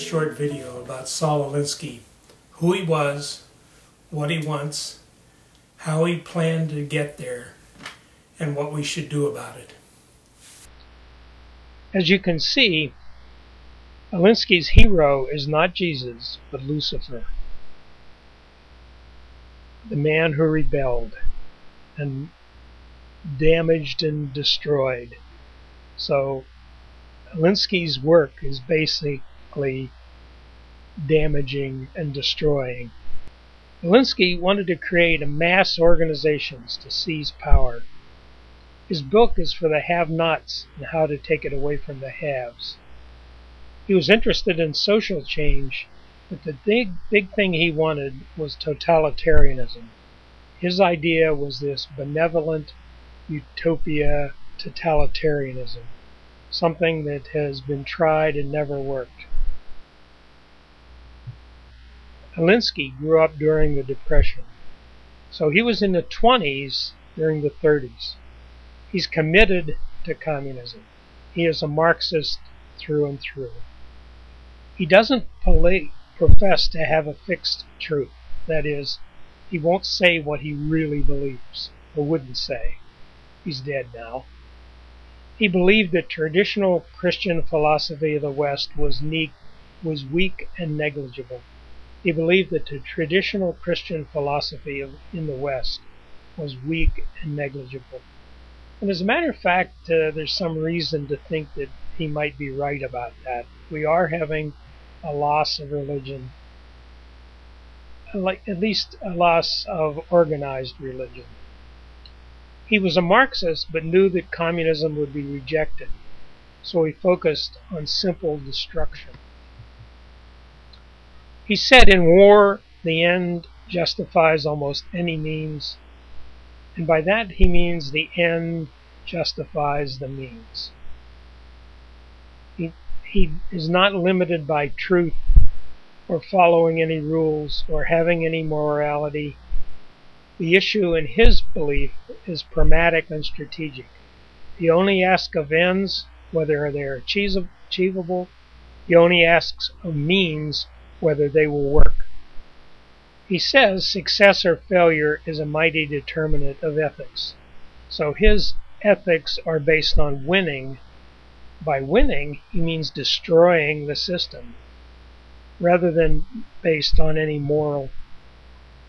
short video about Saul Alinsky, who he was, what he wants, how he planned to get there, and what we should do about it. As you can see, Alinsky's hero is not Jesus, but Lucifer, the man who rebelled and damaged and destroyed. So Alinsky's work is basically damaging and destroying. Alinsky wanted to create a mass organizations to seize power. His book is for the have-nots and how to take it away from the haves. He was interested in social change, but the big thing he wanted was totalitarianism. His idea was this benevolent utopia totalitarianism, something that has been tried and never worked. Alinsky grew up during the Depression, so he was in the 20s during the 30s. He's committed to communism. He is a Marxist through and through. He doesn't profess to have a fixed truth. That is, he won't say what he really believes, or wouldn't say. He's dead now. He believed that traditional Christian philosophy of the West was weak and negligible. He believed that the traditional Christian philosophy in the West was weak and negligible. And as a matter of fact, there's some reason to think that he might be right about that. We are having a loss of religion, at least a loss of organized religion. He was a Marxist, but knew that communism would be rejected, so he focused on simple destruction. He said in war, the end justifies almost any means, and by that he means the end justifies the means. He is not limited by truth or following any rules or having any morality. The issue in his belief is pragmatic and strategic. He only asks of ends, whether they are achievable. He only asks of means, whether they will work. He says success or failure is a mighty determinant of ethics. So his ethics are based on winning. By winning, he means destroying the system, rather than based on any moral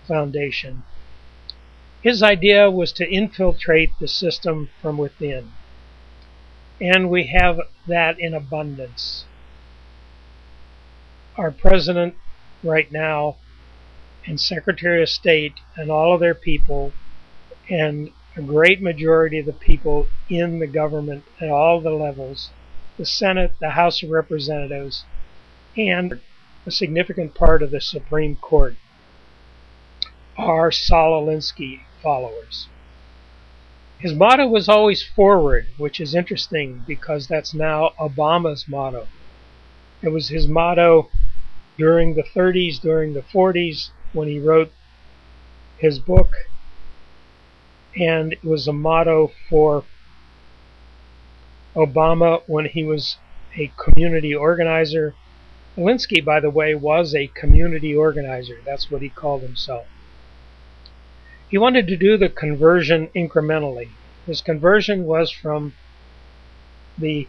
foundation. His idea was to infiltrate the system from within, and we have that in abundance. Our president right now and Secretary of State and all of their people and a great majority of the people in the government at all the levels, the Senate, the House of Representatives, and a significant part of the Supreme Court are Saul Alinsky followers. His motto was always forward, which is interesting because that's now Obama's motto. It was his motto during the 30s, during the 40s, when he wrote his book, and it was a motto for Obama when he was a community organizer. Alinsky, by the way, was a community organizer. That's what he called himself. He wanted to do the conversion incrementally. His conversion was from the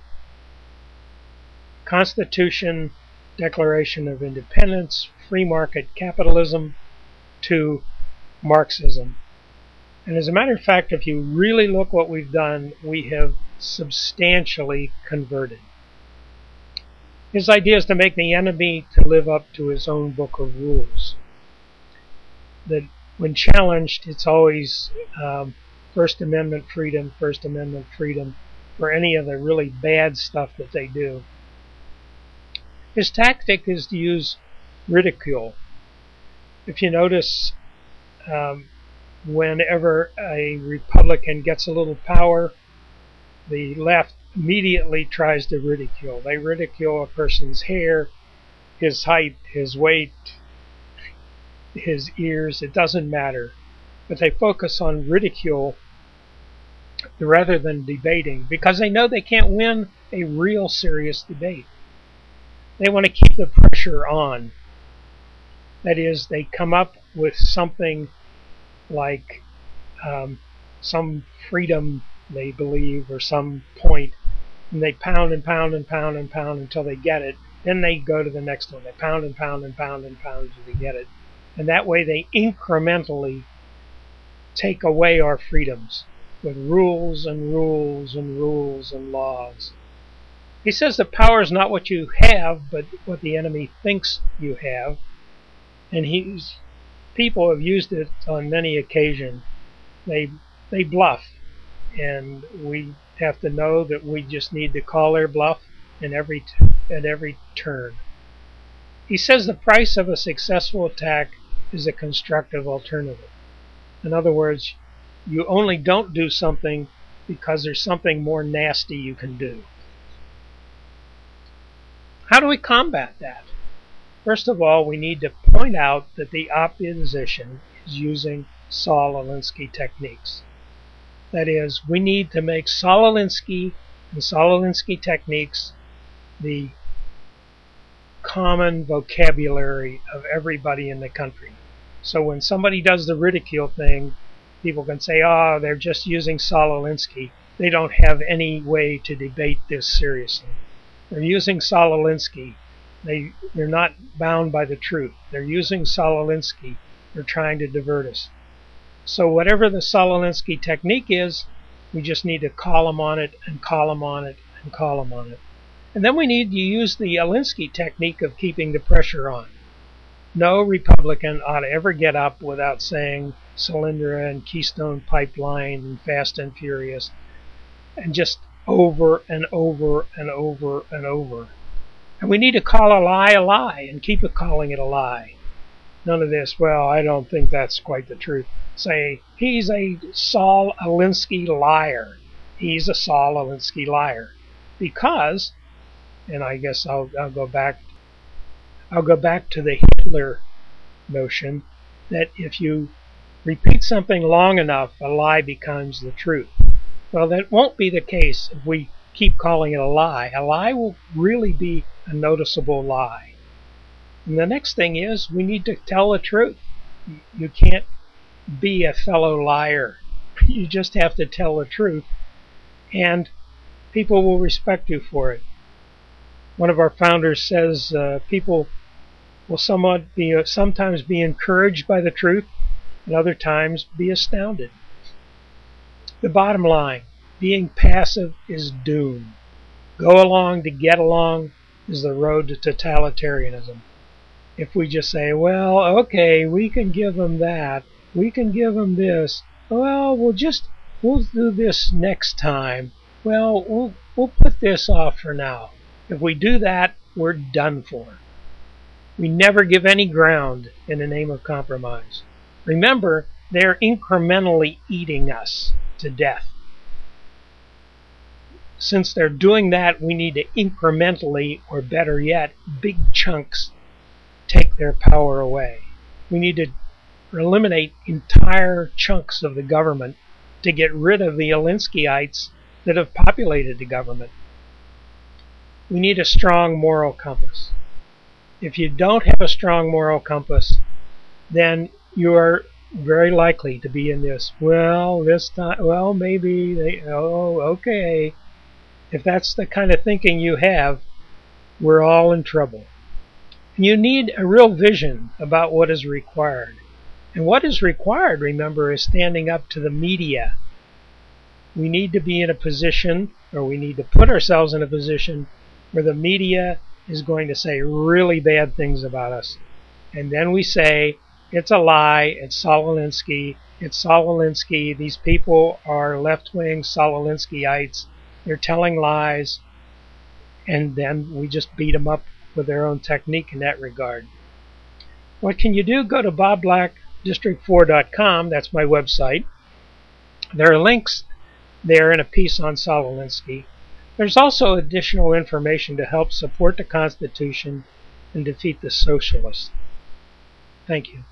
Constitution, Declaration of Independence, free market capitalism, to Marxism. And as a matter of fact, if you really look what we've done, we have substantially converted. His idea is to make the enemy to live up to his own book of rules. That when challenged, it's always First Amendment freedom for any of the really bad stuff that they do. His tactic is to use ridicule. If you notice, whenever a Republican gets a little power, the left immediately tries to ridicule. They ridicule a person's hair, his height, his weight, his ears. It doesn't matter. But they focus on ridicule rather than debating because they know they can't win a real serious debate. They want to keep the pressure on. That is, they come up with something like some freedom they believe, or some point, and they pound and pound and pound and pound until they get it. Then they go to the next one. They pound and pound and pound and pound until they get it. And that way they incrementally take away our freedoms with rules and rules and rules and laws. He says that power is not what you have, but what the enemy thinks you have. And people have used it on many occasions. They bluff, and we have to know that we just need to call their bluff at every turn. He says the price of a successful attack is a constructive alternative. In other words, you only don't do something because there's something more nasty you can do. How do we combat that? First of all, we need to point out that the opposition is using Saul Alinsky techniques. That is, we need to make Saul Alinsky and Saul Alinsky techniques the common vocabulary of everybody in the country. So when somebody does the ridicule thing, people can say, oh, they're just using Saul Alinsky. They don't have any way to debate this seriously. They're using Saul Alinsky. They're not bound by the truth. They're using Saul Alinsky. They're trying to divert us. So whatever the Saul Alinsky technique is, we just need to call them on it and call them on it and call them on it. And then we need to use the Alinsky technique of keeping the pressure on. No Republican ought to ever get up without saying Solyndra and Keystone Pipeline and Fast and Furious, and just over and over and over and over. And we need to call a lie and keep calling it a lie. None of this, well, I don't think that's quite the truth. Say, he's a Saul Alinsky liar. He's a Saul Alinsky liar. Because, and I guess I'll go back to the Hitler notion that if you repeat something long enough, a lie becomes the truth. Well, that won't be the case if we keep calling it a lie. A lie will really be a noticeable lie. And the next thing is we need to tell the truth. You can't be a fellow liar. You just have to tell the truth, and people will respect you for it. One of our founders says people will sometimes be encouraged by the truth, and other times be astounded. The bottom line, being passive is doom. Go along to get along is the road to totalitarianism. If we just say, well, okay, we can give them that, we can give them this, well, we'll do this next time, well, we'll put this off for now. If we do that, we're done for. We never give any ground in the name of compromise. Remember, they're incrementally eating us to death. Since they're doing that, we need to incrementally, or better yet, big chunks, take their power away. We need to eliminate entire chunks of the government to get rid of the Alinskyites that have populated the government. We need a strong moral compass. If you don't have a strong moral compass, then you are very likely to be in this, well, this time, well, maybe, okay. If that's the kind of thinking you have, we're all in trouble. You need a real vision about what is required. And what is required, remember, is standing up to the media. We need to be in a position, or we need to put ourselves in a position where the media is going to say really bad things about us. And then we say, it's a lie, it's Saul Alinsky, it's Saul Alinsky, these people are left-wing Saul Alinskyites, they're telling lies, and then we just beat them up with their own technique in that regard. What can you do? Go to BobBlackDistrict4.com, that's my website. There are links there in a piece on Saul Alinsky. There's also additional information to help support the Constitution and defeat the socialists. Thank you.